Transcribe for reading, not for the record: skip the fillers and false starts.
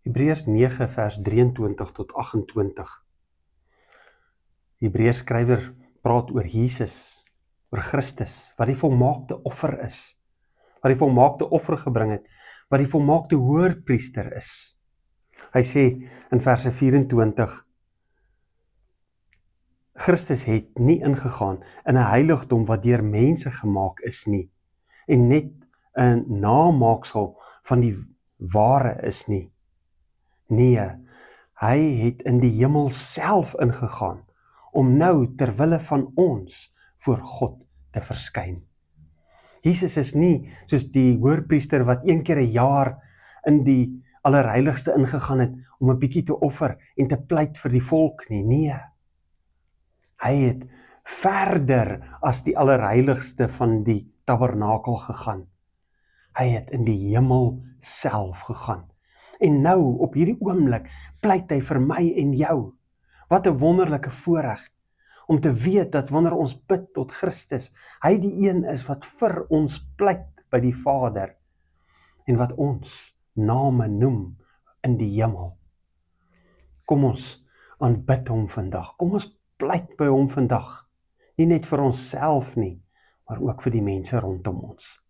Hebreërs 9 vers 23 tot 28. Die Hebreërs skrywer praat oor Jesus, oor Christus, wat die volmaakte offer is, wat die volmaakte offer gebring het, wat die volmaakte hoërpriester is. Hy sê in verse 24, Christus het nie ingegaan in 'n heiligdom wat deur mense gemaak is nie, en net 'n namaaksel van die ware is nie. Nee, hy het in die hemel self ingegaan, om nou terwille van ons voor God te verskyn. Jesus is nie soos die hoërpriester wat een keer 'n jaar in die allerheiligste ingegaan het, om 'n bietjie te offer en te pleit vir die volk nie. Nee, hy het verder as die allerheiligste van die tabernakel gegaan. Hy het in die hemel self gegaan. En nou, op hierdie oomblik, pleit hy vir my en jou. Wat 'n wonderlike voorreg, om te weet dat wanneer ons bid tot Christus, hy die een is wat vir ons pleit by die Vader, en wat ons name noem in die hemel. Kom ons aanbid hom vandag, kom ons pleit by hom vandag, nie net vir onsself nie, maar ook vir die mense rondom ons.